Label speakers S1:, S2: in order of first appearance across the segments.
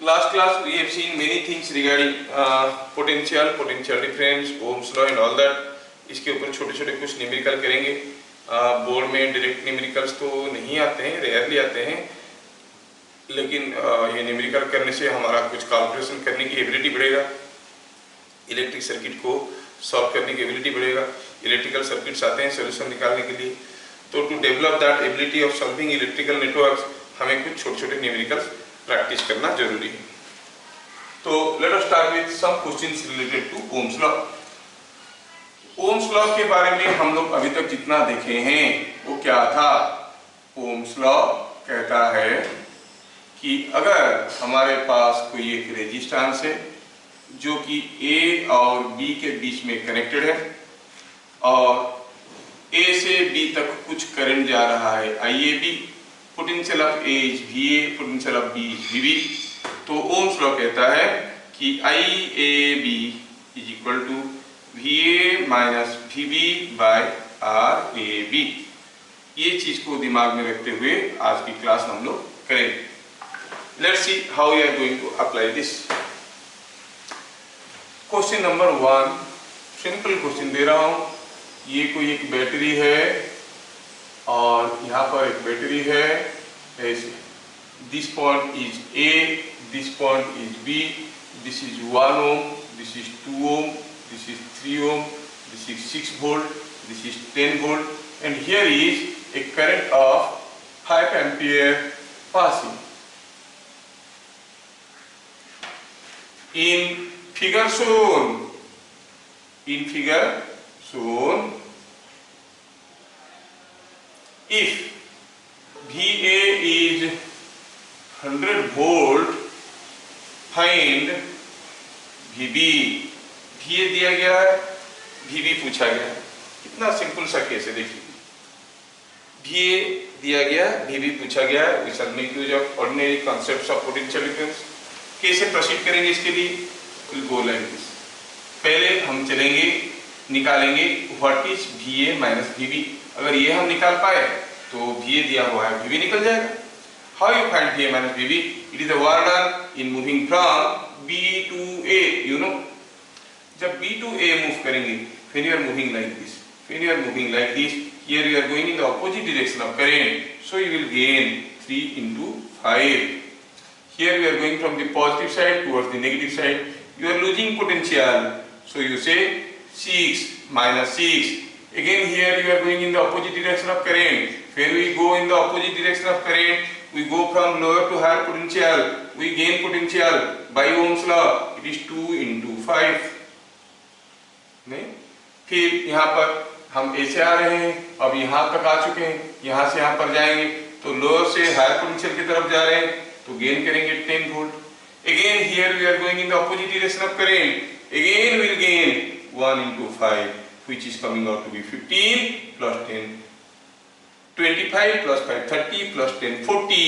S1: Last class we have seen many things regarding potential, potential difference, Ohm's law and all that. इसके ऊपर छोटे छोटे कुछ numerical करेंगे. बोर्ड में डायरेक्ट न्यूमेरिकल्स तो नहीं आते हैं, रेयरली आते हैं, लेकिन ये न्यूमेरिकल करने से हमारा कुछ कैलकुलेशन करने की एबिलिटी बढ़ेगा, इलेक्ट्रिक सर्किट को सॉल्व करने की एबिलिटी बढ़ेगा. इलेक्ट्रिकल सर्किट्स आते हैं सॉल्यूशन निकालने के लिए, तो to develop that ability of solving electrical networks हमें कुछ छोटे छोटे न्यूमेरिकल्स प्रैक्टिस करना जरूरी है. तो let us start with some questions related to Ohm's law. Ohm's law के बारे में हम लोग अभी तक जितना देखे हैं वो क्या था. ओम्स लॉ कहता है कि अगर हमारे पास कोई एक रेजिस्टेंस है जो कि A और B के बीच में कनेक्टेड है और A से B तक कुछ करंट जा रहा है IAB, potential of A is VA, potential of B is VB, तो ओम्स लॉ कहता है कि IAB is equal to VA minus VB by RAB. ये चीज को दिमाग में रखते हुए आज की क्लास हम लोग करेंगे. Let's see how we are going to apply this. Question number 1, simple question दे रहा हूं. ये कोई एक बैटरी है और यहाँ पर एक बैटरी है ऐसे. This point is A, this point is B, this is 1 ohm, this is 2 ohm, this is 3 ohm, this is 6 volt, this is 10 volt, and here is a current of 5 ampere passing. In figure shown, if VA is 100 volt, find VB. VA दिया गया है, VB पूछा गया है. कितना simple सा case है देखिए. VA दिया गया, VB पूछा गया है. We shall make use of ordinary concepts of potential difference. कैसे प्रोसीड करेंगे इसके लिए? Will go like this. पहले हम चलेंगे, निकालेंगे what is VA minus VB. अगर ये हम निकाल पाए तो VA दिया हुआ है, VB निकल जाएगा. How you find VA minus VB? It is the work done in moving from B to A. You know, जब B to A मूव करेंगे, when you are moving like this, here you are going in the opposite direction of current, so you will gain 3 into 5. Here you are going from the positive side towards the negative side, you are losing potential, so you say 6 minus 6. Again here you are going in the opposite direction of current. When we go in the opposite direction of current, we go from lower to higher potential, we gain potential by Ohm's law. It is 2 into 5. नहीं, फिर यहाँ पर हम ऐसे आ रहे हैं, अब यहाँ तक आ चुके हैं, यहाँ से यहाँ पर जाएंगे तो लोअर से हायर पोटेंशियल की तरफ जा रहे हैं तो गेन करेंगे 10 volt. Again here we are going in the opposite direction of current, again will gain 1 into 5 which is coming out to be 15 plus 10 25 plus 5 30 plus 10 40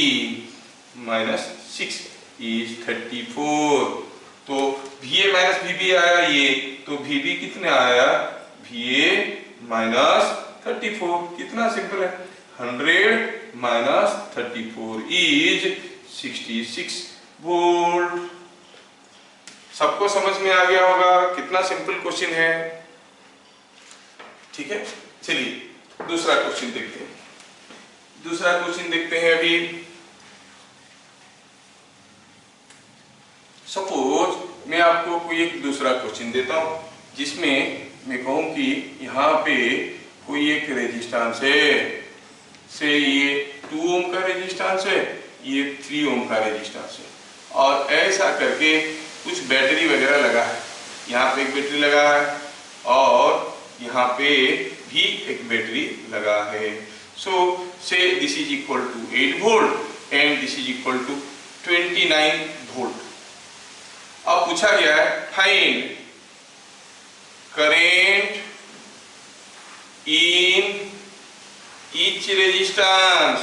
S1: minus 6 is 34. तो VA minus VB आया ये, तो VB कितने आया? VA minus 34. कितना simple है. 100 minus 34 is 66 volt. सबको समझ में आ गया होगा कितना सिंपल क्वेश्चन है. ठीक है, चलिए दूसरा क्वेश्चन देखते हैं. दूसरा क्वेश्चन देखते हैं अभी. सपोज मैं आपको कोई एक दूसरा क्वेश्चन देता हूं जिसमें मैं कहूं कि यहाँ पे कोई एक रेजिस्टेंस है, से ये 2 ओम का रेजिस्टेंस है, ये 3 ओम का रेजिस्टेंस है, और ऐसा करके कुछ बैटरी वगैरह लगा है. यहाँ पे एक बैटरी लगा है और यहाँ पे भी एक बैटरी लगा है. So say this is equal to 8 volt and this is equal to 29 volt. अब पूछा गया है find current in each resistance.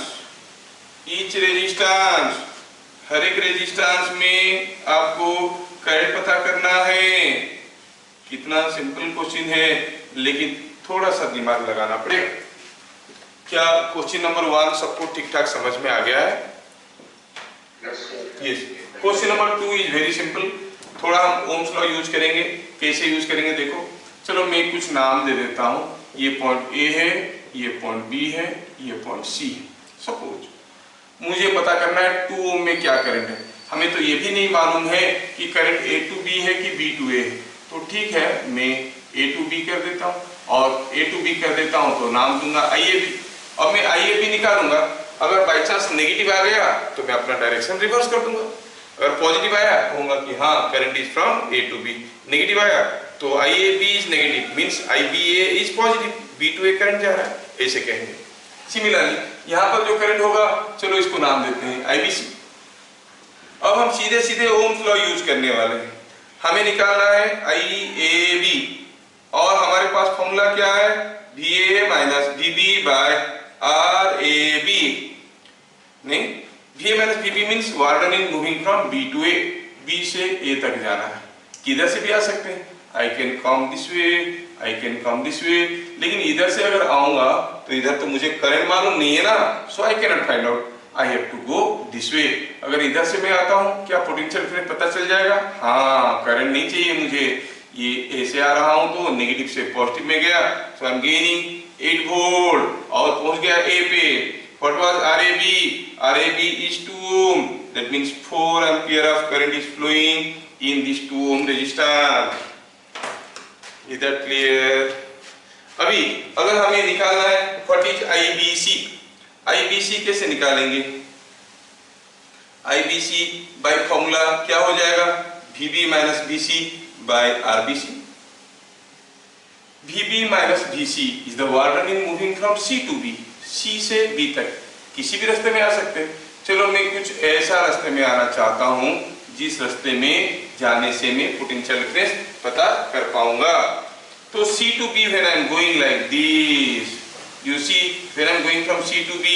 S1: हर एक रेजिस्टेंस में आपको करंट पता करना है. कितना सिंपल क्वेश्चन है, लेकिन थोड़ा सा दिमाग लगाना पड़ेगा. क्या क्वेश्चन नंबर 1 सबको ठीक ठाक समझ में आ गया है? Yes. Question number 2 is very simple. थोड़ा हम ओम्स लॉ यूज करेंगे। कैसे यूज करेंगे देखो, चलो मैं कुछ नाम दे देता हूं। ये पॉइंट ए है, ये पॉइंट बी है, ये पॉइंट सी है। सपोज मुझे पता करना है 2 ओम में क्या करंट है। हमें तो ये भी नहीं मालूम है कि करंट ए टू बी है कि बी टू ए है। तो ठीक है, मैं ए टू बी कर देता हूँ और ए टू बी कर देता हूँ तो नाम दूंगा आईएबी। और मैं आईएबी निकालूंगा। अगर बाई चांस नेगेटिव आ गया तो मैं अपना डायरेक्शन रिवर्स कर दूंगा। अगर पॉजिटिव आया कहूंगा कि हाँ current is from A to B. Negative आया तो IAB is negative means IBA is positive, B to A current जा रहा है, ऐसे कहेंगे। सिमिलरली यहाँ पर जो करंट होगा, चलो इसको नाम देते हैं आईबीसी। अब हम सीधे सीधे ओम्स लॉ यूज करने वाले हैं। हमें निकालना है आईएबी और हमारे पास फॉर्मूला क्या है, VA minus VB by RAB। नहीं, VA minus VB means warden is moving from B to A, B से A तक जाना है। किधर से भी आ सकते हैं, I can come this way, I can come this वे। लेकिन इधर से अगर आऊंगा तो इधर तो मुझे करंट मालूम नहीं है ना, so I can not find out, I have to go this way. अगर इधर से मैं आता हूँ क्या पोटेंशियल डिफरेंस पता चल जाएगा? हाँ, करंट नहीं चाहिए मुझे, ये ऐसे आ रहा हूं तो नेगेटिव से पॉजिटिव में गया, so I am gaining 8 volt और पहुंच गया ए पे। What was RAB? RAB is 2 ohm, that means 4 ampere of current is flowing in this 2 ohm resistor. Is that clear? अभी अगर हमें निकालना है व्हाट इज आईबीसी, आईबीसी कैसे निकालेंगे? आईबीसी बाय फॉर्मूला क्या हो जाएगा, VB minus BC by RBC। VB minus VC is the water in moving from C to B, C से B तक किसी भी रास्ते में आ सकते हैं। चलो मैं कुछ ऐसा रास्ते में आना चाहता हूँ जिस रास्ते में जाने से मैं पोटेंशियल डिफरेंस पता कर पाऊंगा। तो C to B when I am going like this, you see when I am going from C to B,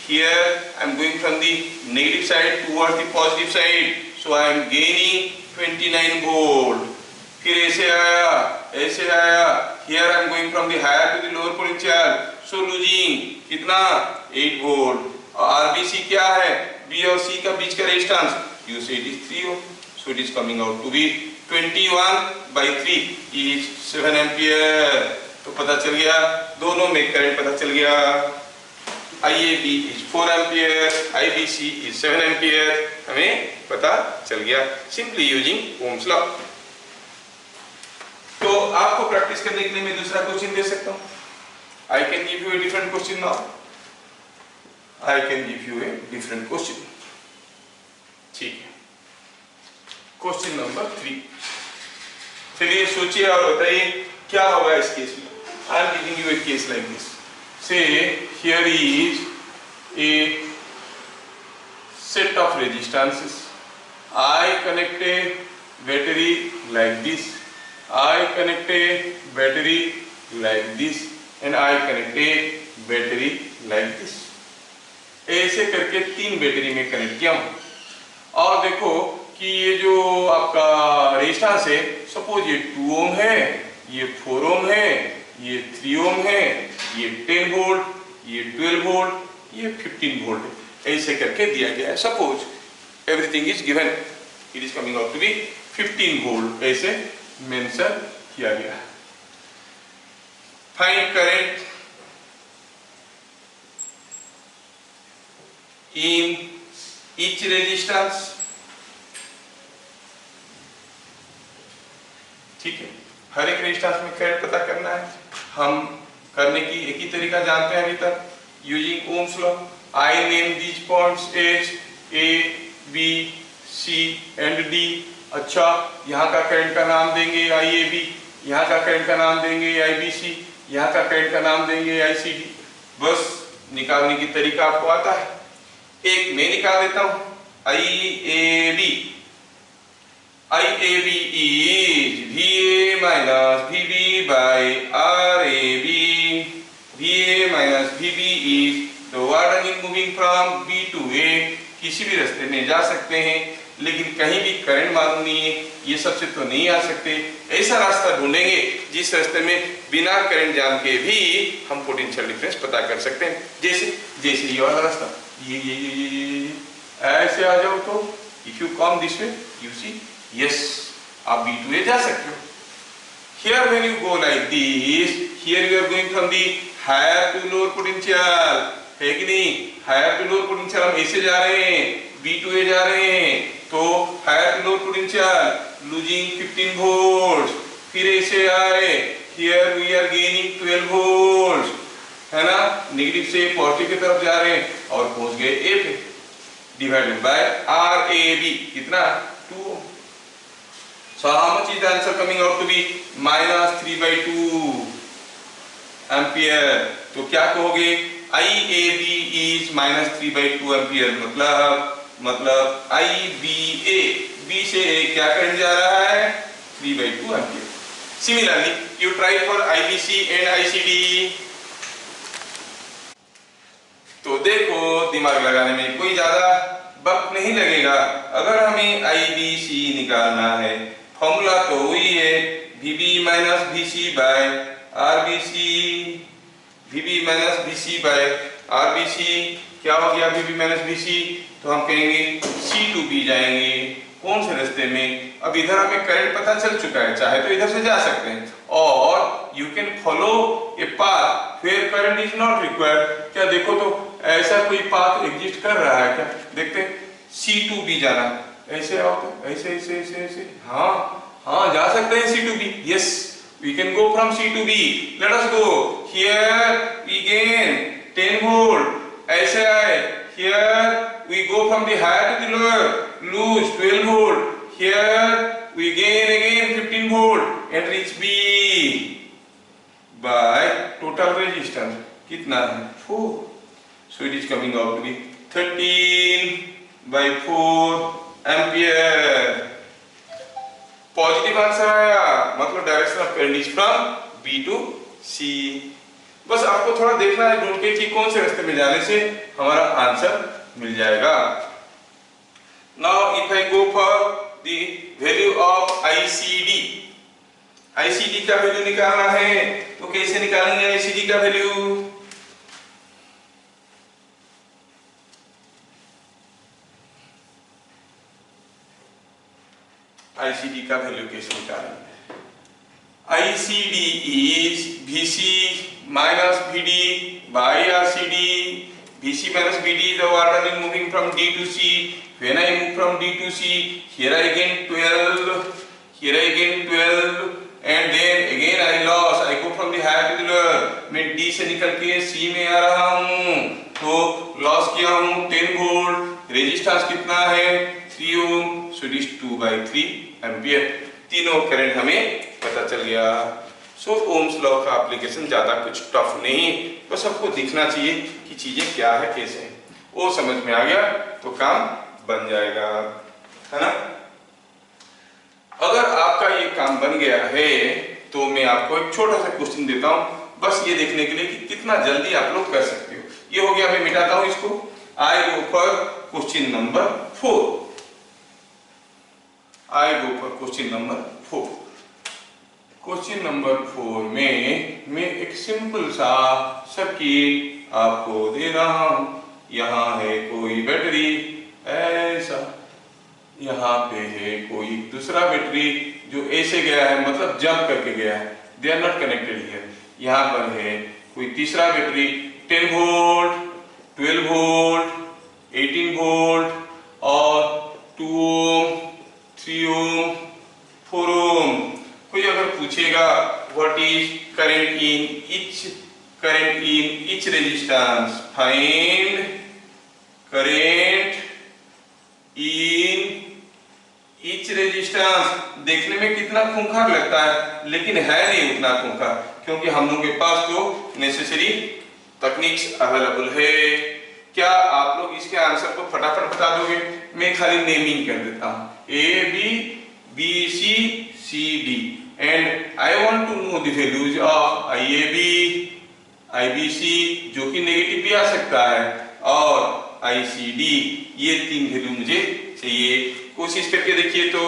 S1: here I am going from the negative side towards the positive side, so I am gaining 29 volt। फिर ऐसे आया, here I am going from the higher to the lower potential, so losing कितना 8 volt। और RBC क्या है, B और C का बीच का resistance, you say it is 3 ohm, so it is coming out to be 21/3 is 7 ampere। तो पता चल गया, दोनों में करंट पता चल गया। IAB is 4 ampere, IBC is 7 ampere, हमें पता चल गया simply using Ohm's law। तो आपको प्रैक्टिस करने के लिए मैं दूसरा क्वेश्चन दे सकता हूं। I can give U a different question now, I can give U a different question. ठीक है, क्वेश्चन नंबर 3। चलिए सोचिए और बताइए क्या होगा इस केस में। I am giving you a case like this, say here is a set of resistances, I connect a battery like this, I connect a battery like this and I connect a battery like this। ऐसे करके 3 battery में connect किया हूं। और देखो कि ये जो आपका रेजिस्टेंस है, सपोज ये 2 ओम है, ये 4 ओम है, ये 3 ओम है, ये 10 वोल्ट, ये 12 वोल्ट, ये 15 वोल्ट है। ऐसे करके दिया गया है। Suppose everything is given, it is coming out to be 15 volt, ऐसे मेंशन किया गया। Find current in each resistance. ठीक है, हर एक रेजिस्टेंस में करंट पता करना है। हम करने की एक ही तरीका जानते हैं अभी तक, using Ohm's law. I name these points as A, B, C and D। अच्छा, यहाँ का करंट का नाम देंगे IAB, यहाँ का करंट का नाम देंगे IBC, यहाँ का करंट का नाम देंगे ICD। बस निकालने की तरीका आपको आता है। एक मैं निकाल देता हूँ, IAB। IAB is VA minus VB by RAB। VA minus VB is the water is moving from B to A। किसी भी रास्ते में जा सकते हैं, लेकिन कहीं भी करंट मालूम नहीं है, ये सबसे तो नहीं आ सकते। ऐसा रास्ता ढूंढेंगे जिस रास्ते में बिना करंट जान के भी हम पोटेंशियल डिफरेंस पता कर सकते हैं। जैसे ये वाला रास्ता, ये ऐसे आ जाओ तो if you come this way you see yes आप B2A जा सकते हो। Here when you go like this, here you are going from the higher to lower potential, है कि नहीं? Higher to lower potential हम ऐसे जा रहे हैं, B2A जा रहे हैं, तो higher to lower potential losing 15 volts, फिर ऐसे आए, here we are gaining 12 volts, है ना? नेगेटिव से पॉजिटिव की तरफ जा रहे हैं और पहुंच गए A पे, divided by RAB कितना? 2 ohm. So how much is the answer coming out to be? -3/2 ampere. तो क्या कहोगे? IAB is -3/2 ampere मतलब IBA B से A क्या करंट जा रहा है? 3/2 ampere. Similarly, you try for IBC and ICD. तो देखो दिमाग लगाने में कोई ज्यादा वक्त नहीं लगेगा। अगर हमें IBC निकालना है, फॉर्मूला तो वही है VB minus VC by RBC, VB minus VC by RBC क्या हो गया VB माइनस VC? तो हम कहेंगे C2B जाएंगे कौन से रास्ते में? अब इधर हमें करंट पता चल चुका है, चाहे तो इधर से जा सकते हैं और you can follow a path where current is not required. क्या देखो तो ऐसा कोई पाथ एग्जिस्ट कर रहा है क्या? देखते C2B जाना, ऐसे आओ तो ऐसे ऐसे ऐसे ऐसे, हाँ हाँ जा सकते हैं C2B, yes we can go from C2B, let us go. Here we gain 10 volt, ऐसे आए, here we go from the higher to the lower, lose 12 volt, here we gain again 15 volt and reach B by total resistance कितना है? 4, so it is coming out to be 13/4 ampere. Positive answer आया मतलब direction of current is from B to C। बस आपको थोड़ा देखना है ढूंढ के कि कौन से रास्ते में जाने से हमारा आंसर मिल जाएगा। Now if I go for the value of ICD, ICD का वैल्यू निकालना है तो कैसे निकालेंगे ICD का वैल्यू? ICD का वैल्यू कैसे निकालेंगे? ICD is VC minus VD by RCD. VC minus VD is the water is moving from D to C. When I move from D to C, here I gain 12, here I gain 12, and then again I lost. I go from the higher to the lower. मैं D से निकल के C में आ रहा हूँ, तो loss किया हूँ 10 वोल्ट। रेजिस्टेंस कितना है? 3 ओम, so it is 2/3 एम्पियर। तीनों करंट हमें पता चल गया। सो ओम्स लॉ का एप्लीकेशन ज्यादा कुछ टफ नहीं, बस आपको दिखना चाहिए कि चीजें क्या है कैसे है, वो समझ में आ गया तो काम बन जाएगा, है ना? अगर आपका ये काम बन गया है तो मैं आपको एक छोटा सा क्वेश्चन देता हूं, बस ये देखने के लिए कि कितना जल्दी आप लोग कर सकते हो। ये हो गया, मैं मिटाता हूं इसको। I go for question number 4। I go for question number 4। Question number 4 में मैं एक सिंपल सा सर्किट आपको दे रहा हूं। यहाँ है कोई बैटरी ऐसा, यहाँ पे है कोई दूसरा बैटरी जो ऐसे गया है, मतलब जंप करके गया है, they are not connected here. यहाँ पर है कोई तीसरा बैटरी 10 वोल्ट, 12 वोल्ट, 18 वोल्ट और 2 ओम, 3 ओम, 4 ओम। कोई अगर पूछेगा what is current in each resistance, find current in each resistance. देखने में कितना खूंखार लगता है, लेकिन है नहीं उतना खूंखार, क्योंकि हम लोगों के पास तो नेसेसरी तकनीक्स अवेलेबल है। क्या आप लोग इसके आंसर को फटाफट बता दोगे? मैं खाली नेमिंग कर देता हूं, ABBCCD, and I want to know the values of IAB, IBC जो कि नेगेटिव भी आ सकता है, और ICD। ये 3 वैल्यू मुझे चाहिए। कोशिश करके देखिए तो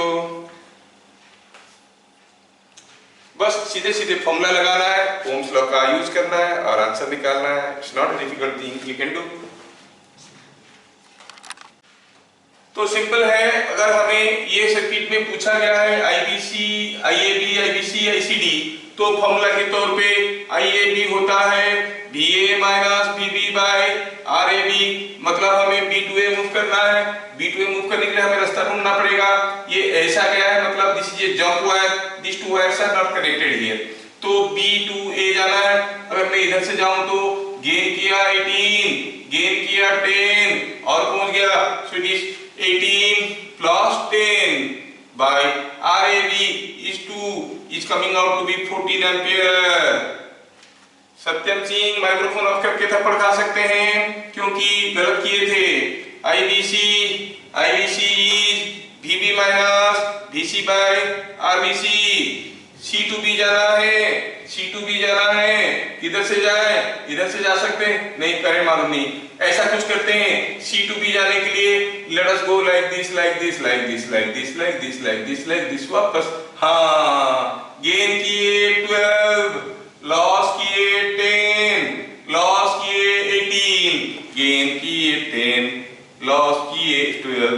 S1: बस सीधे सीधे फॉर्मूला लगाना है, ओम्स लॉ का यूज करना है और आंसर निकालना है। It's not a difficult thing, you can do. तो सिंपल है, अगर हमें ये सर्किट में पूछा गया है आईबीसी, आईएबी, आईबीसी, आईसीडी, तो फॉर्मूला के तौर पे आईएबी होता है VA minus VB by RAB, मतलब हमें B2A मूव करना है। B2A मूव करने के लिए हमें रास्ता ढूंढना पड़ेगा। ये ऐसा गया है, मतलब this is a jump wire, this two wires are not connected here, तो B2A जाना है। अगर मैं इधर से जाऊं तो गेन किया 18, गेन किया 10 और पहुंच गया, so it is 18 plus 10 by RAB is coming out to be 14 ampere. Satyam Singh microphone of करके थप्पड़ खा सकते हैं क्योंकि गलत किए थे। IBC is VB minus VC by RBC। C2B जाना है, C2B जाना है, किधर से जाए, इधर से जा सकते हैं, नहीं करें मालूम नहीं, ऐसा कुछ करते हैं। C2B जाने के लिए late us go like this, like this, like this, like this, like this, like this, like this, वापस। हाँ, गेन किए 12, लॉस किए 10, लॉस किए 18, गेन किए 10, लॉस किए 12,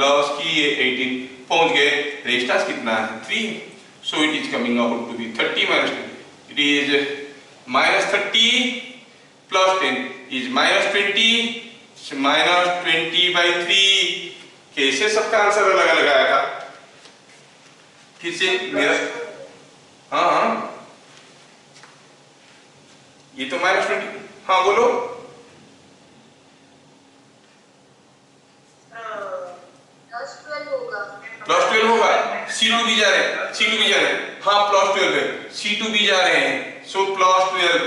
S1: लॉस किए 18, पहुंच गए। रेजिस्टेंस कितना है 3, so it is coming out to be 30 minus 10, it is minus 30 plus 10 is minus 20, minus 20 by 3। कैसे सबका आंसर अलग अलग आया था, फिर से मेरा, हाँ ये तो minus 20, हाँ बोलो। प्लस 12 होगा, C2B जा रहे हैं, C2B जा रहे हैं, हाँ प्लस 12 है, C2B जा रहे हैं, सो प्लस 12,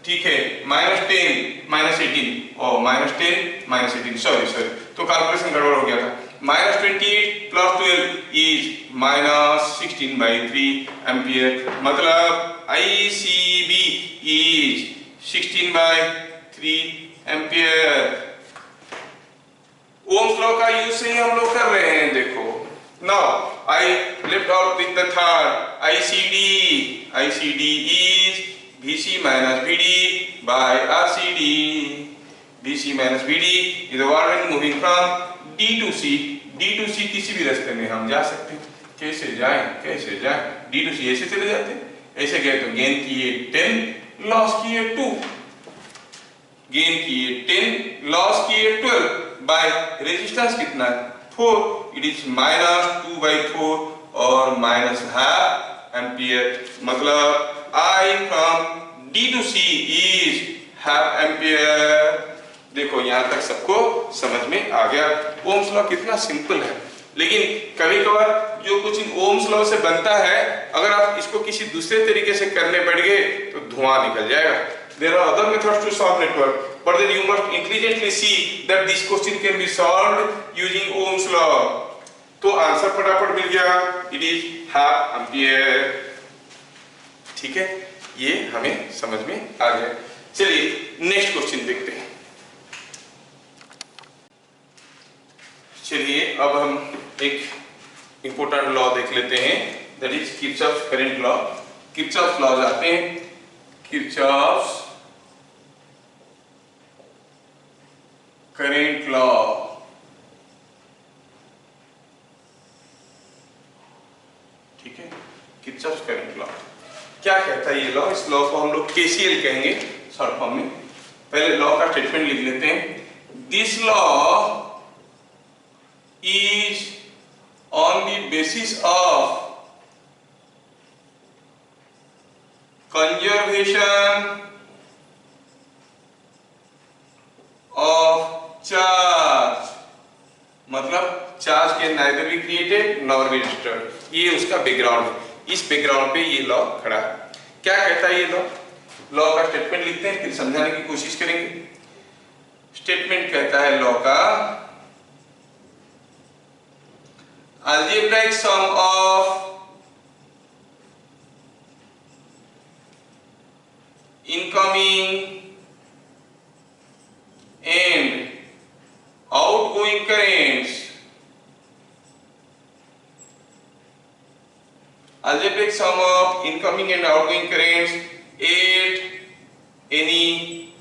S1: ठीक है, माइनस 10 माइनस 18 और माइनस 10 माइनस 18, सॉरी तो कैलकुलेशन गड़बड़ हो गया था। Minus 28 plus 12 is minus 16 by 3 ampere, मतलब ICB is 16 by 3 ampere. Ohm's law का यूज से ही हम लोग कर रहे हैं, देखो। Now I left out with the third, ICD is VC minus VD by RCD. VC minus VD is the wiring moving from D to C. D to C किसी भी रास्ते में हम जा सकते हैं। कैसे जाएं? D to C ऐसे चले जाते हैं, ऐसे गए तो गेन किए 10, लॉस किए 2, गेन किए 10, लॉस किए 12 बाय रेजिस्टेंस कितना है 4, इट इज माइनस 2 by 4 और माइनस हाफ एम्पियर, मतलब I from D to C is half ampere. देखो यहां तक सबको समझ में आ गया। ओम्स लॉ कितना सिंपल है, लेकिन कभी कभार जो कुछ इन ओम्स लॉ से बनता है, अगर आप इसको किसी दूसरे तरीके से करने बैठ गए तो धुआं निकल जाएगा। There are other methods to solve network, but then you must intelligently see that this question can be solved using Ohm's law। तो आंसर फटाफट मिल गया, it is हाफ एम्पियर। ठीक है, ये हमें समझ में आ गया। चलिए नेक्स्ट क्वेश्चन देखते हैं। चलिए अब हम एक इंपॉर्टेंट लॉ देख लेते हैं, that is Kirchhoff's current law. Kirchhoff's law आते हैं, किरचॉफ्स करंट लॉ। ठीक है, किरचॉफ्स करंट लॉ क्या कहता है ये लॉ? इस लॉ को हम लोग KCL कहेंगे शॉर्ट फॉर्म में। पहले लॉ का स्टेटमेंट लिख लेते हैं। This law is on the basis of conservation of charge, मतलब चार्ज के neither be created nor be destroyed। ये उसका बैकग्राउंड है, इस बैकग्राउंड पे ये लॉ खड़ा है। क्या कहता है ये लॉ? लॉ का स्टेटमेंट लिखते हैं, फिर समझाने की कोशिश करेंगे। स्टेटमेंट कहता है लॉ का, algebraic sum of incoming and outgoing currents, algebraic sum of incoming and outgoing currents at any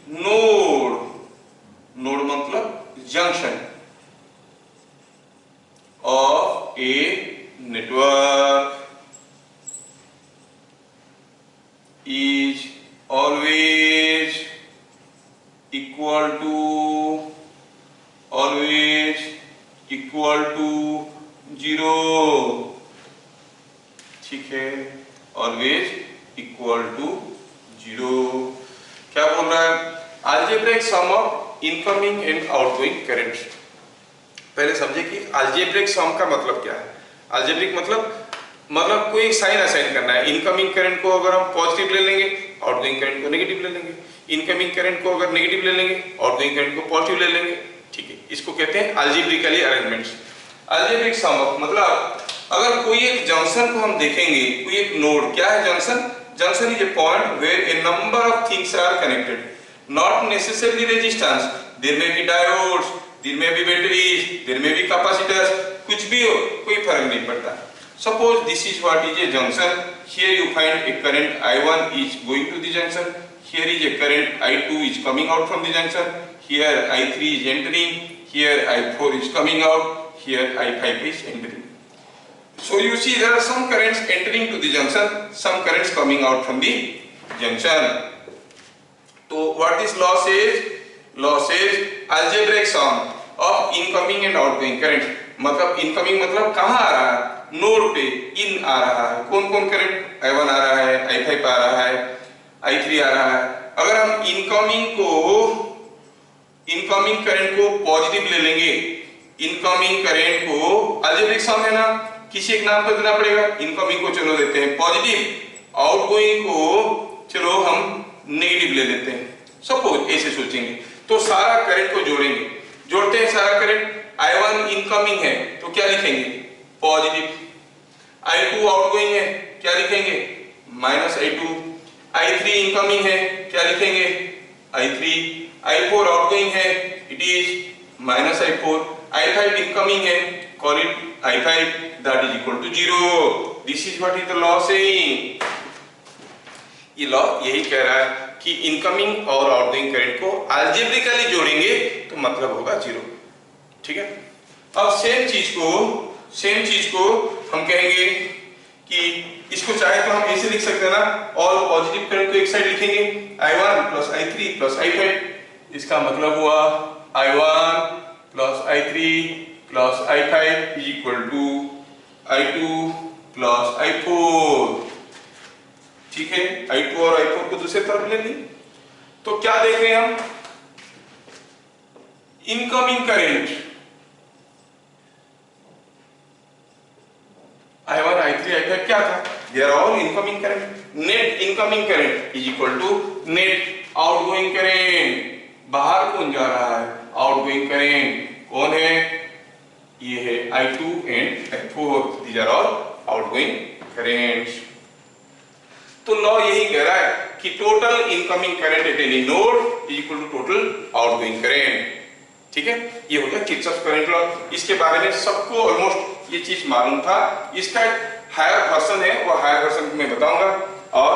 S1: node, node मतलब junction, network is always equal to 0, ठीक है, ऑलवेज इक्वल टू 0। क्या बोल रहा है? Algebraic sum of incoming and outgoing current. पहले समझे कि अलजेब्रिक सम का मतलब क्या है। अलजेब्रिक मतलब कोई साइन असाइन करना है। इनकमिंग करंट को अगर हम पॉजिटिव ले लेंगे, आउटगोइंग करंट को नेगेटिव ले लेंगे। इनकमिंग करंट को अगर नेगेटिव ले लेंगे, आउटगोइंग करंट को पॉजिटिव ले लेंगे, ठीक है। इसको कहते हैं algebraically arrangements. Algebraic sum of मतलब अगर कोई एक जंक्शन को हम देखेंगे, कोई एक नोड, क्या है junction? Junction is a point where a number of things are connected, not necessarily resistance. There may be diodes, there may be batteries, there may be capacitors, कुछ भी हो, कोई फर्क नहीं पड़ता। Suppose this is what is a junction. Here you find a current I1 is going to the junction. Here is a current I2 is coming out from the junction. Here I3 is entering. Here I4 is coming out. Here I5 is entering. So you see there are some currents entering to the junction, some currents coming out from the junction. So what this law says? Law says algebraic sum of incoming and outgoing currents. मतलब incoming मतलब कहाँ आ रहा है? Node पे इन आ रहा है। कौन कौन करंट? I1 आ रहा है, I5 आ रहा है, I3 आ रहा है। अगर हम इनकमिंग करंट को पॉजिटिव ले लेंगे, इनकमिंग करंट को अलजेब्रिक सम है ना, किसी एक नाम पर देना पड़ेगा। इनकमिंग को चलो देते हैं पॉजिटिव, आउटगोइंग को चलो हम नेगेटिव ले लेते हैं। सपोज ऐसे सोचेंगे तो सारा करंट को जोड़ेंगे, जोड़ते हैं सारा करंट। I1 इनकमिंग है तो क्या लिखेंगे? पॉजिटिव। I2 आउटगोइंग है, क्या लिखेंगे? -I2। I3 इनकमिंग है, क्या लिखेंगे? I3। I4 आउटगोइंग है, it is -I4। I5 incoming है, call it I5, that is equal to 0. This is what is the law saying. ये लॉ यही कह रहा है कि इनकमिंग और आउटगोइंग करंट को अलजेब्रिकली जोड़ेंगे तो मतलब होगा 0, ठीक है। अब सेम चीज को हम कहेंगे कि इसको चाहे तो हम ऐसे लिख सकते हैं ना, ऑल पॉजिटिव करंट को एक साइड लिखेंगे I1 plus I3 plus I5। इसका मतलब हुआ I1 plus I3 plus I5 is equal to I2 plus I4, ठीक है। I2 और I4 को दूसरे तरफ ले ली तो क्या देख रहे हैं हम? Incoming current I1 I3 I5 क्या था? They are all incoming current. Net incoming current is equal to net outgoing current. बाहर कौन जा रहा है? Outgoing current कौन है? ये है I2 and I4. These are all outgoing currents. तो लॉ यही कह रहा है कि total incoming current at any node is equal to total outgoing current, ठीक है। ये हो गया किरचॉफ करंट लॉ। इसके बारे में सबको ऑलमोस्ट ये चीज मालूम था। इसका हायर वर्जन है, वो हायर वर्जन मैं बताऊंगा और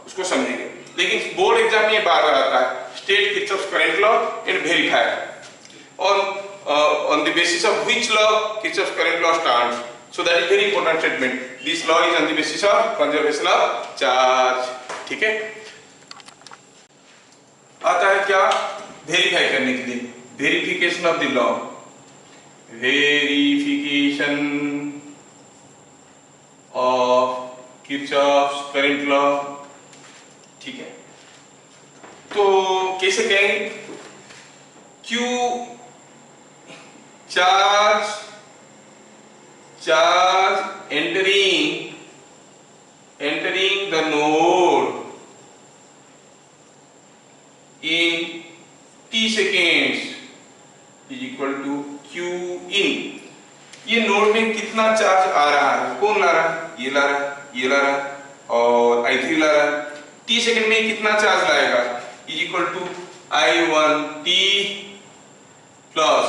S1: उसको समझेंगे। लेकिन बोर्ड एग्जाम में बार बार आता है state Kirchhoff current law and verify on the basis of which law Kirchhoff's current law stands. So that is very important statement. This law is on the basis of conservation of charge, ठीक है। आता है क्या? Verify करने के लिए, verification of the law, verification of Kirchhoff's current law, ठीक है। तो कैसे कहेंगे? Q charge entering the node in t seconds is equal to Q in। ये नोड में कितना चार्ज आ रहा है? कौन ला रहा है? ये ला रहा है, ये ला रहा है और I3 ला रहा है। t सेकंड में कितना चार्ज लाएगा? is equal to I1t plus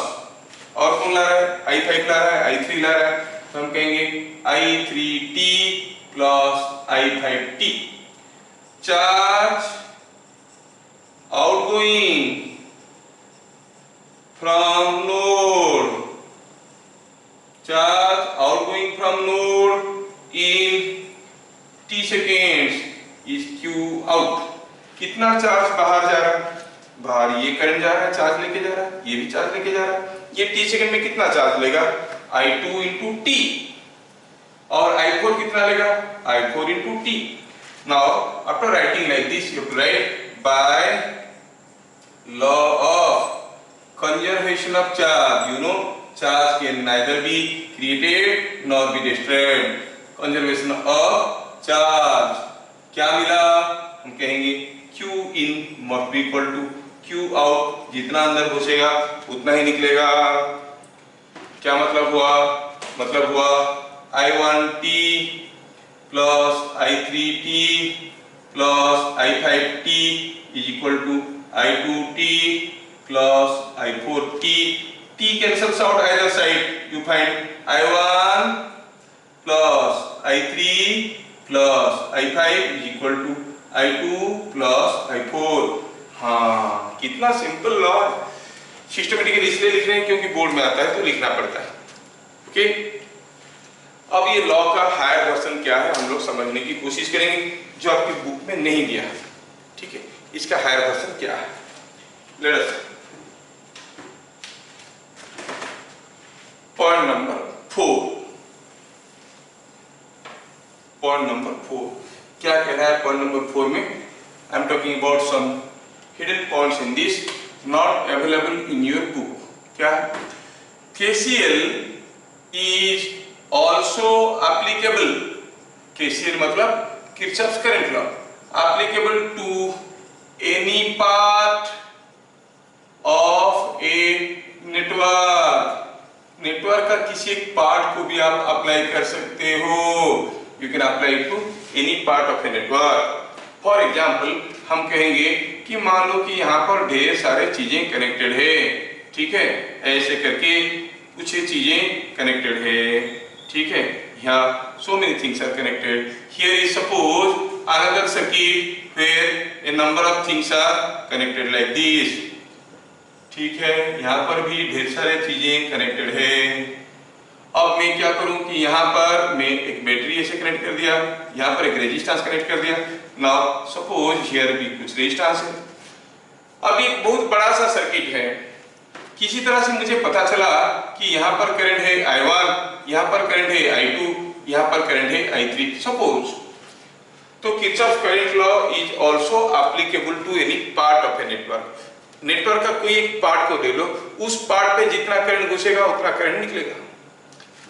S1: और कौन ला रहा है? I5 ला रहा है, I3 ला रहा है, तो हम कहेंगे I3t plus I5t। Charge outgoing from node, charge outgoing from node in t seconds is q out। कितना चार्ज बाहर जा रहा है, बाहर ये करंट जा रहा है, चार्ज लेके जा रहा है, ये भी चार्ज लेके जा रहा है, ये t सेकंड में कितना चार्ज लेगा I2 into t, और I4 कितना लेगा I4 into t। now after writing like this you have to write by law of conservation of charge, you know charge can neither be created nor be destroyed। conservation of charge क्या मिला, हम कहेंगे q in must be equal to q out, जितना अंदर घुसेगा उतना ही निकलेगा। क्या मतलब हुआ, मतलब हुआ I1t plus I3t plus I5t is equal to I2t plus I4t। t cancels out either side, you find I1 plus I3 plus I5 is equal to I2 plus I4। हाँ, कितना सिंपल लॉ है। Systematically इसलिए लिख रहे हैं क्योंकि board में आता है तो लिखना पड़ता है। ओके, अब ये लॉ का हायर वर्जन क्या है हम लोग समझने की कोशिश करेंगे, जो आपकी बुक में नहीं दिया है। ठीक है, इसका हायर वर्जन क्या है, let us point number 4। Point number 4 क्या कह रहा है, पॉइंट नंबर 4 में I am talking about some hidden points in this not available in your book. क्या KCL is also applicable, KCL मतलब Kirchhoff's current law, applicable to any part of a network। Network का किसी एक part को भी आप apply कर सकते हो, you can apply to any part of a network. For example हम कहेंगे कि मान लो कि यहाँ पर ढेर सारे चीजें कनेक्टेड है, ठीक है, ऐसे करके कुछ चीजें कनेक्टेड है, ठीक है, यहाँ so many things are connected। Here is suppose another circuit where a number of things are connected like this। ठीक है, यहाँ पर भी ढेर सारे चीजें कनेक्टेड है। अब मैं क्या करूं कि यहाँ पर मैं एक बैटरी ऐसे कनेक्ट कर दिया, यहाँ पर एक रेजिस्टेंस कनेक्ट कर दिया। नाउ सपोज हियर भी कुछ रेजिस्टेंस है। अब एक बहुत बड़ा सा सर्किट है, किसी तरह से मुझे पता चला कि यहाँ पर करंट है I1, यहाँ पर करंट है I2, यहाँ पर करंट है I3 सपोज। तो Kirchhoff current law is also applicable to any part of a network. Network का कोई एक पार्ट को ले लो, उस पार्ट पे जितना करंट घुसेगा उतना करंट निकलेगा,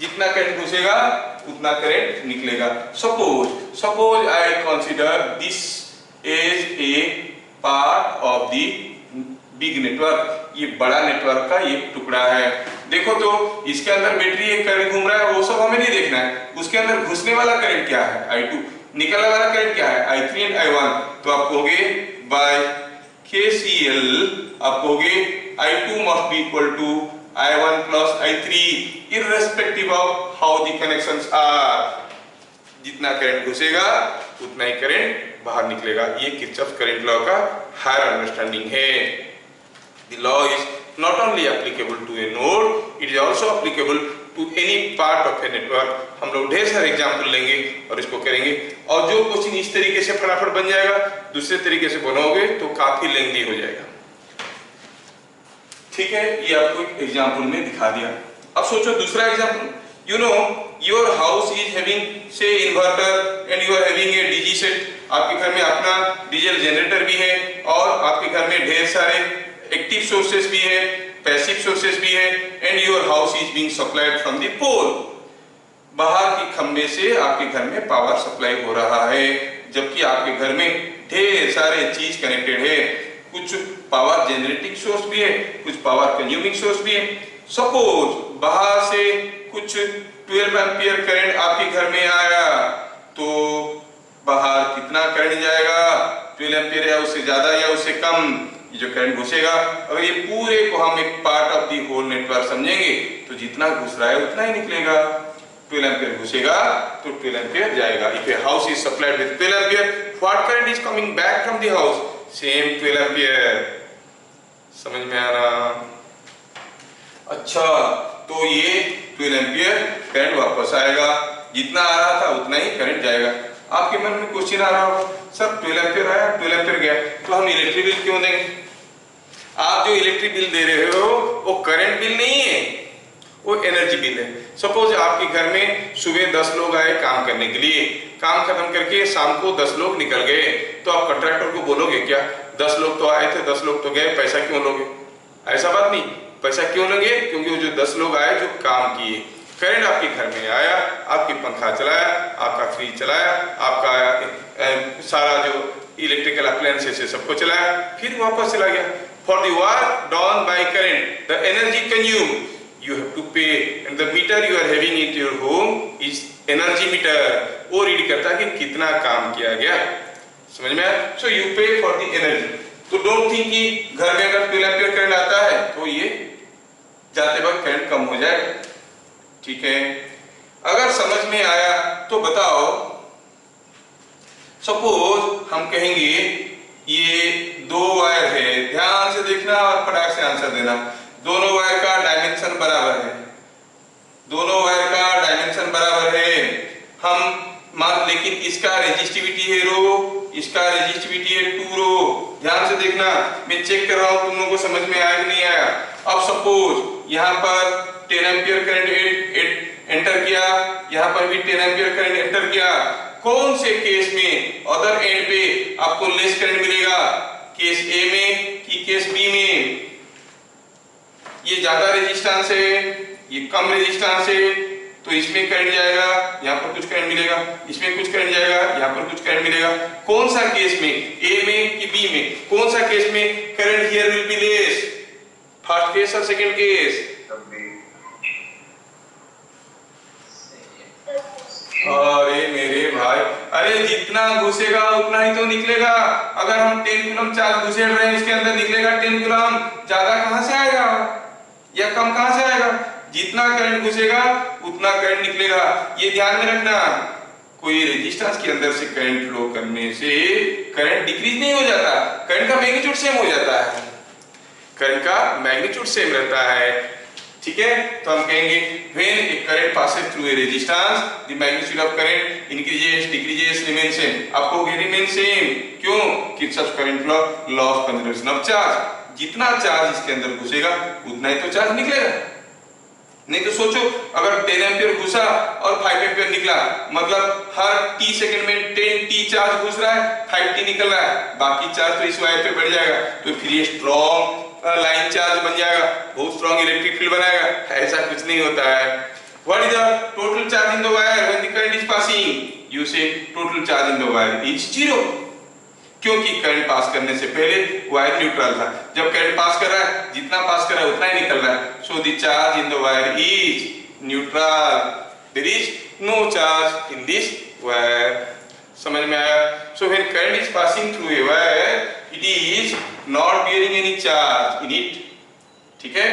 S1: जितना करंट घुसेगा उतना करंट निकलेगा। Suppose I consider this is A part of the big network. ये बड़ा नेटवर्क का ये टुकड़ा है। देखो तो इसके अंदर बैटरी एक करंट घूम रहा है, वो सब हमें नहीं देखना है। उसके अंदर घुसने वाला करंट क्या है I2, निकलने वाला करंट क्या है I3 एंड I1। तो आप कहोगे बाय KCL आप कहोगे I2 must be equal to I1 plus I3 irrespective of how the connections are। जितना करंट घुसेगा उतना ही करंट बाहर निकलेगा। ये किरचॉफ करंट लॉ का हायर अंडरस्टैंडिंग है। The law is not only applicable to a node, it is also applicable to any part of a network। हम लोग ढेर सारे एग्जाम्पल लेंगे और इसको करेंगे, और जो क्वेश्चन इस तरीके से फटाफट बन जाएगा, दूसरे तरीके से बनाओगे तो काफी लेंथी हो जाएगा। ठीक है, ये आपको एक एग्जाम्पल में दिखा दिया। अब सोचो दूसरा example, you know your house is having say inverter and you are having a DG set. आपके घर में अपना डीजल जनरेटर भी है और आपके घर में ढेर सारे एक्टिव सोर्सेस भी है, पैसिव सोर्सेस भी है, and your house is being supplied from the pole. बाहर के खंबे से आपके घर में पावर सप्लाई हो रहा है, जबकि आपके घर में ढेर सारे चीज कनेक्टेड है। कुछ पावर जनरेटिंग सोर्स भी है, कुछ पावर कंज्यूमिंग सोर्स भी है। सपोज बाहर से कुछ 12 एम्पियर करंट आपके घर में आया, तो बाहर कितना करंट जाएगा, 12 एम्पियर या उससे ज्यादा या उससे कम ये जो करंट घुसेगा। अगर ये पूरे को हम एक part of the whole network समझेंगे तो जितना घुस रहा है उतना ही निकलेगा। 12 एम्पियर घुसेगा तो 12 एम्पियर जाएगा। If a house is supplied with 12 ampere, what current is coming back from the house, same 12 ampere. समझ में आ रहा? अच्छा, तो ये 12 एम्पियर करंट वापस आएगा। जितना आ रहा था उतना ही करंट जाएगा। आपके मन में क्वेश्चन आ रहा होगा, सर 12 एम्पीयर आया, 12 एम्पीयर गया, तो हम इलेक्ट्रिक बिल क्यों देंगे? आप जो इलेक्ट्रिक बिल दे रहे हो वो करंट बिल नहीं है, वो एनर्जी बिल है। सपोज आपके घर में सुबह 10 लोग आए काम करने के लिए, काम खत्म करके शाम को 10 लोग निकल गए, तो आप कंट्रैक्टर को बोलोगे क्या 10 लोग तो आए थे 10 लोग तो गए, पैसा क्यों लोगे? ऐसा बात नहीं, पैसा क्यों लोगे? क्योंकि वो जो 10 लोग आए जो काम किए, करंट आपके घर में आया, आपकी पंखा चलाया, आपका फ्रिज चलाया, आपका सारा जो इलेक्ट्रिकल अप्लायंसेस है सबको चलाया, फिर वापस चला गया। For the work done by current the energy consume you have to pay, and the meter you are having in your home is energy meter, वो रीड करता है कि कितना काम किया गया, समझ में आया? So you pay for the energy। तो डोंट थिंक कि घर में अगर 12 एम्पीयर करंट आता है तो ये जाते वक्त करंट कम हो जाएगा, ठीक है? अगर समझ में आया तो बताओ, सपोज हम कहेंगे ये 2 वायर है, ध्यान से देखना और फटाक से आंसर देना। दोनों वायर का डायमेंशन बराबर है, दोनों वायर का डायमेंशन बराबर है। हम मान, लेकिन इसका रेजिस्टिविटी है रो, इसका रेजिस्टिविटी है 2 रो। ध्यान से देखना, मैं चेक कर रहा हूं तुम लोगों को समझ में आया कि नहीं आया। अब सपोज यहाँ पर 10 एम्पीयर करंट एंटर किया, यहाँ पर भी 10 एम्पीयर करंट एंटर किया। कौन से केस में अदर एंड पे आपको लेस करंट मिलेगा, केस ए में कि केस बी में? ये ज्यादा रेजिस्टेंस है, ये कम रेजिस्टेंस है, तो इसमें करंट जाएगा, यहाँ पर कुछ करंट मिलेगा, इसमें कुछ करंट जाएगा, यहाँ पर कुछ करंट मिलेगा। कौन सा केस में, ए में कि बी में? कौन सा केस में current here will be less, first case और सेकंड केस? अरे मेरे भाई, अरे जितना घुसेगा उतना ही तो निकलेगा। अगर हम 10 कूलम चार्ज घुसेड़ रहे हैं, इसके अंदर निकलेगा 10 कूलम, ज्यादा कहां से आएगा या कम कहां से आएगा? जितना करंट घुसेगा उतना करंट निकलेगा। ये ध्यान में रखना, कोई रेजिस्टेंस के अंदर से करंट फ्लो करने से करंट डिक्रीज नहीं हो जाता, करंट का मैग्नीट्यूड सेम हो जाता है, करंट का मैग्नीट्यूड सेम रहता है, ठीक है? तो हम कहेंगे when A current passes through a resistance the magnitude of current increases decreases remain same. आपको रिमेन सेम क्यों? Kirchhoff current law, law of conservation of charge. जितना चार्ज इसके अंदर घुसेगा उतना ही तो चार्ज निकलेगा। नहीं तो सोचो, अगर 10 एम्पीयर घुसा और 5 एम्पीयर निकला, मतलब हर t सेकंड में 10 t चार्ज घुस रहा है, 5 t निकल रहा है, बाकी चार्ज तो इस वायर पे बढ़ जाएगा, तो फिर ये स्ट्रॉन्ग लाइन चार्ज बन जाएगा, बहुत स्ट्रॉन्ग इलेक्ट्रिक फील्ड बनाएगा। ऐसा कुछ नहीं होता है। What is the total charge in the wire when the current is passing? You say total charge in the wire is 0, क्योंकि करंट पास करने से पहले वायर न्यूट्रल था। जब करंट पास कर रहा है, जितना पास कर रहा है उतना ही निकल रहा है। So the charge in the wire is neutral, there is no charge in this wire. समझ में आया? So when current is passing through a wire it is not bearing any charge in it, ठीक है?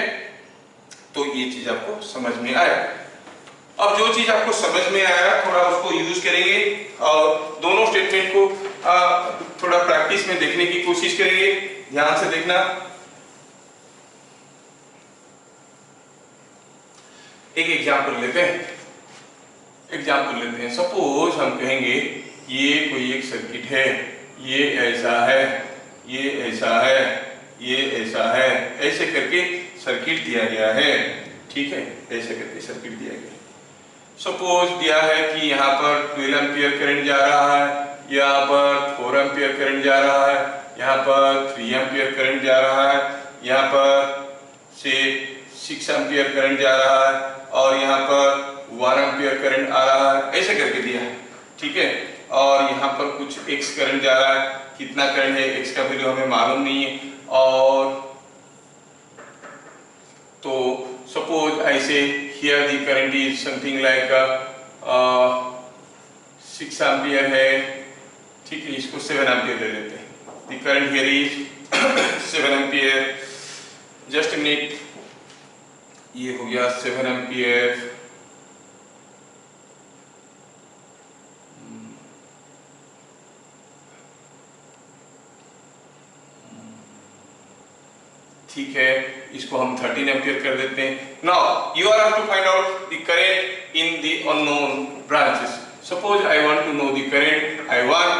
S1: तो ये चीज आपको समझ में आया। अब जो चीज आपको समझ में आया थोड़ा उसको यूज करेंगे और दोनों स्टेटमेंट को थोड़ा प्रैक्टिस में देखने की कोशिश करेंगे। ध्यान से देखना। एक एग्जांपल लेते हैं। सपोज हम कहेंगे ये कोई एक सर्किट है, ये ऐसा है, ये ऐसा है, ये ऐसा है, ऐसे करके सर्किट दिया गया है, ठीक है? ऐसे करके सर्किट दिया गया। सपोज दिया है कि यहाँ पर 12 एम्पीयर करंट जा रहा है, यहाँ पर 4 एम्पीयर करंट जा रहा है, यहाँ पर 3 एम्पीयर करंट जा रहा है, यहाँ पर से 6 एम्पीयर करंट जा रहा है और यहाँ पर 1 एम्पीयर करंट आ रहा है, ऐसे करके दिया है, ठीक है? और यहाँ पर कुछ x करंट जा रहा है, कितना करंट है x का वैल्यू हमें मालूम नहीं है। और तो सपोज ऐसे here the current is something like 6 ampere है, ठीक है? इसको 7 एम्पीयर ले लेते हैं। The current here is 7 ampere. Just a minute, ये हो गया 7 एम्पीयर। ठीक है, इसको हम 13 एम्पीयर कर देते हैं। Now you are to find out the current in the unknown branches. Suppose I want to know the current I1,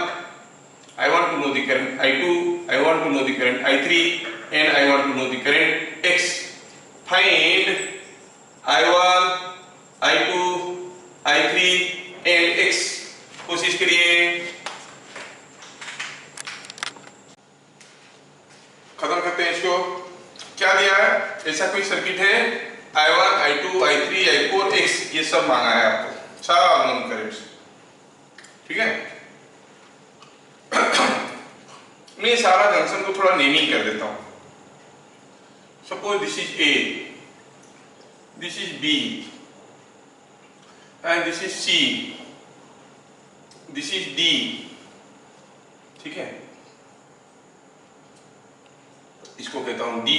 S1: I want to know the current I2, I want to know the current I3, and I want to know the current X. Find I1, I2, I3 and X. कोशिश करिए। खत्म करते हैं इसको। क्या दिया है? ऐसा कोई सर्किट है, I1, I2, I3, I4, X, ये सब मांगा है आपको, सारा नोन करंट्स। ठीक है, मैं सारा जंक्शन को थोड़ा नेमिंग कर देता हूं। Suppose this is A, this is B and this is C, this is D। ठीक है, इसको कहता हूं D,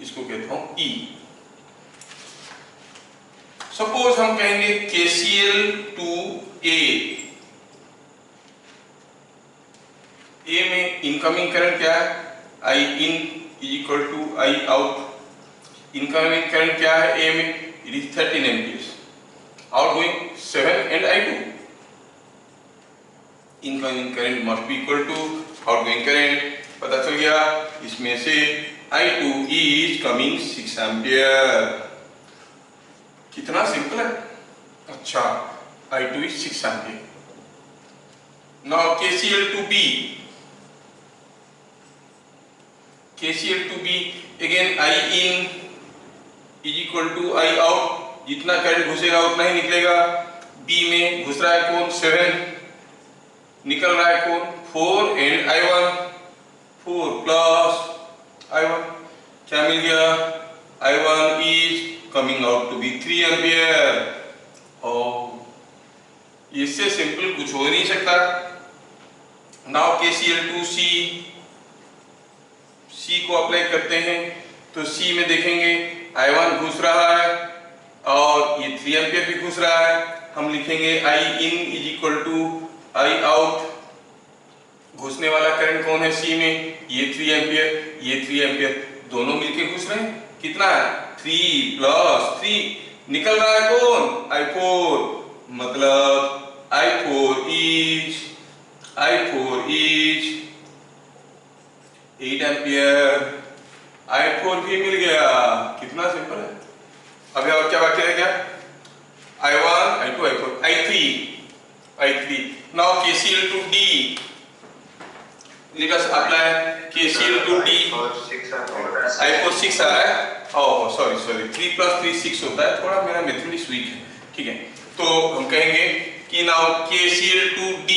S1: इसको कहता हूं E। सपोज हम कहेंगे KCL टू A। ए में इनकमिंग करंट क्या है? I in is equal to I out। Incoming current क्या है ए में? It is 13 amperes। Outgoing 7 and I2। Incoming current must be equal to outgoing current. पता चल गया, इसमें से I2 is coming 6 एम्पियर। कितना सिंपल है। अच्छा, I2 is 6 ampere. Now KCL to B, KCL to B, again I in is equal to I out। जितना current घुसेगा उतना ही निकलेगा। B में घुस रहा है कौन? 7, निकल रहा है कौन? 4 and I1। 4 plus I1, क्या मिल गया? I1 is coming out to be 3 ampere. और इससे सिंपल कुछ हो नहीं सकता। Now KCL to C, C को अप्लाई करते हैं तो C में देखेंगे I1 घुस रहा है और ये 3 एम्पियर भी घुस रहा है। हम लिखेंगे I in is equal to I out। घुसने वाला करंट कौन है C में? ये 3 एम्पियर, ये 3 एम्पियर, दोनों मिलके घुस रहे हैं। कितना है? 3 plus 3, निकल रहा है कौन? I4। मतलब I4 is 8 एम्पियर। I4 भी मिल गया। कितना सिंपल है। अभी और क्या बाकी रह गया? I1, I2, I4, I3। Now KCL to D, let us apply KCL to D। I4 6 आ रहा है। ओह सॉरी 3 plus 3 6 होता है। थोड़ा मेरा मैथमेटिक्स वीक है। ठीक है, तो हम कहेंगे कि now KCL to D,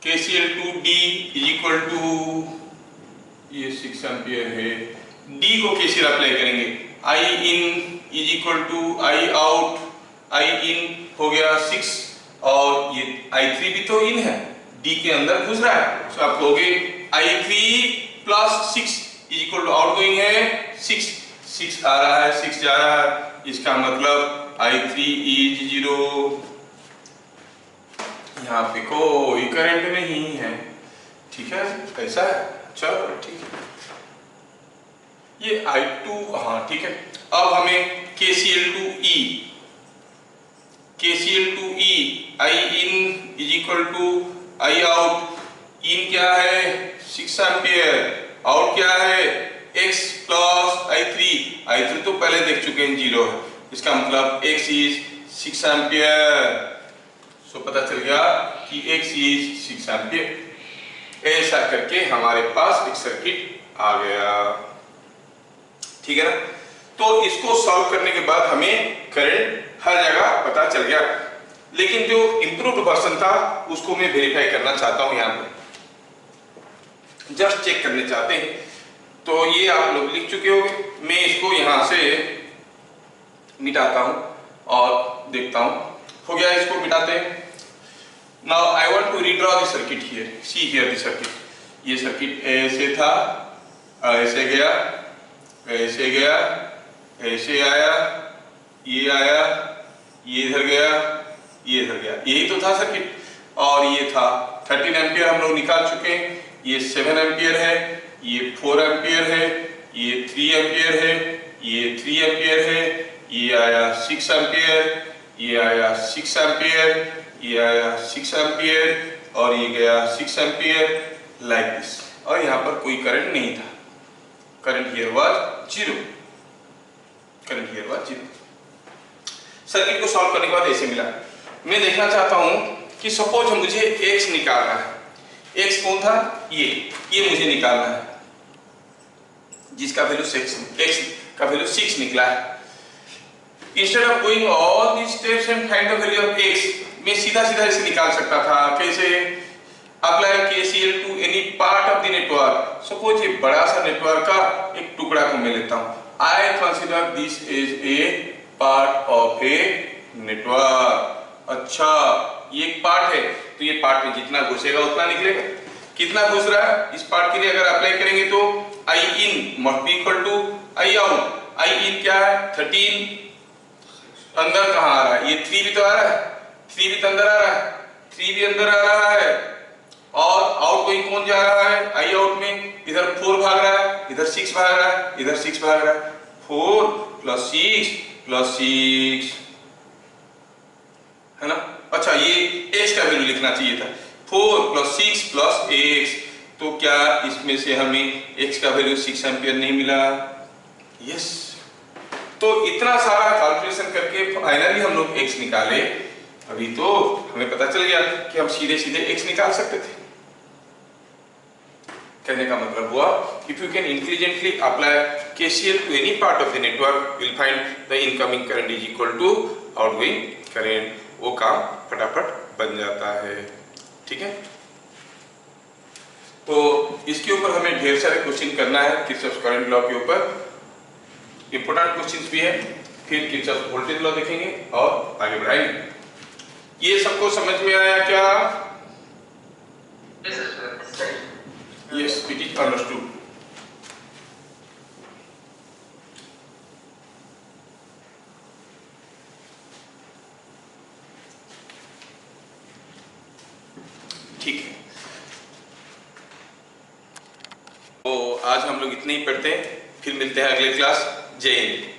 S1: KCL to D is equal to, ये 6 एम्पियर है, D को KCL अप्लाई करेंगे। I in is equal to I out। I in हो गया 6 और ये I3 भी तो इन है, D के अंदर घुस रहा है। तो आप कहोगे I3 plus 6 is equal to outgoing है 6 आ रहा है, 6 जा रहा है। इसका मतलब I3 is 0। यहाँ पे कोई करंट नहीं है। ठीक है, ऐसा है। चलो ठीक है, ये I2, हाँ ठीक है। अब हमें KCL to E, KCL to E, I in is equal to I out। in क्या है? 6 एम्पियर। आउट क्या है? X plus I3 तो पहले देख चुके हैं, 0 है। इसका मतलब X is 6 एम्पियर। सो पता चल गया कि X is 6 एम्पियर। ऐसा करके हमारे पास एक सर्किट आ गया। ठीक है ना। तो इसको सॉल्व करने के बाद हमें करंट हर जगह पता चल गया, लेकिन जो इंप्रूव्ड वर्जन था उसको मैं वेरीफाई करना चाहता हूं। यहाँ पे जस्ट चेक करने चाहते हैं। तो ये आप लोग लिख चुके होंगे, मैं इसको यहां से मिटाता हूं और देखता हूं। हो गया, इसको मिटाते हैं। Now I want to redraw the circuit here. See here the circuit. ये सर्किट ऐसे था, ऐसे गया, ऐसे गया, ऐसे आया, ये आया, ये इधर गया, ये इधर गया। यही तो था सर्किट। और ये था 13 एम्पियर हम लोग निकाल चुके हैं। ये 7 एम्पियर है, ये 4 एम्पियर है, ये 3 एम्पियर है, ये 3 एम्पियर है, ये आया 6 एम्पियर, ये आया 6 एम्पियर, ये आया 6 एम्पियर और ये गया 6 एम्पियर लाइक दिस, और यहाँ पर कोई करंट नहीं था। Current here was 0, current here was 0। Circuit को सॉल्व करने के बाद ऐसे मिला। मैं देखना चाहता हूं कि सपोज मुझे x निकालना है। x कौन था? ये मुझे निकालना है, जिसका वैल्यू x का वैल्यू 6 निकला है। Instead of going all these steps and find the value of x, मैं सीधा सीधा इसे निकाल सकता था। कैसे? Apply KCL to any part of the network. Suppose ये बड़ा सा नेटवर्क का एक टुकड़ा को मैं लेता हूं। I consider this is A part of a network. अच्छा, ये एक पार्ट है, तो ये पार्ट में जितना घुसेगा उतना निकलेगा। कितना घुस रहा है? इस पार्ट के लिए अगर अप्लाई करेंगे तो I in must be equal to I out। I in क्या है? 13। अंदर कहाँ आ रहा है? ये 3 भी तो आ रहा है, 3 भी तो अंदर आ रहा है, 3 भी अंदर आ रहा है। और आउट गोइंग कौन जा रहा है? I out में इधर 4 भाग रहा है, इधर 6 भाग रहा है, इधर 6 भाग रहा है। 4 + 6 + 6 है ना। अच्छा, ये x का वैल्यू लिखना चाहिए था। 4 + 6 + x, तो क्या इसमें से हमें x का वैल्यू 6 एम्पियर नहीं मिला? यस। तो इतना सारा कैलकुलेशन करके फाइनली हम लोग x निकाले। अभी तो हमें पता चल गया कि हम सीधे सीधे x निकाल सकते थे। कहने का मतलब हुआ, if you can intelligently apply KCL to any part of the network, you will find the incoming current is equal to outgoing current। वो काम फटाफट बन जाता है। ठीक है, तो इसके ऊपर हमें ढेर सारे क्वेश्चन करना है। किरचॉफ करंट लॉ के ऊपर इंपोर्टेंट क्वेश्चंस भी है, फिर किरचॉफ वोल्टेज लॉ देखेंगे और आगे बढ़ाएंगे। ये सबको समझ में आया क्या? Yes, it is understood। ठीक है, तो आज हम लोग इतने ही पढ़ते हैं, फिर मिलते हैं अगले क्लास। जय हिंद।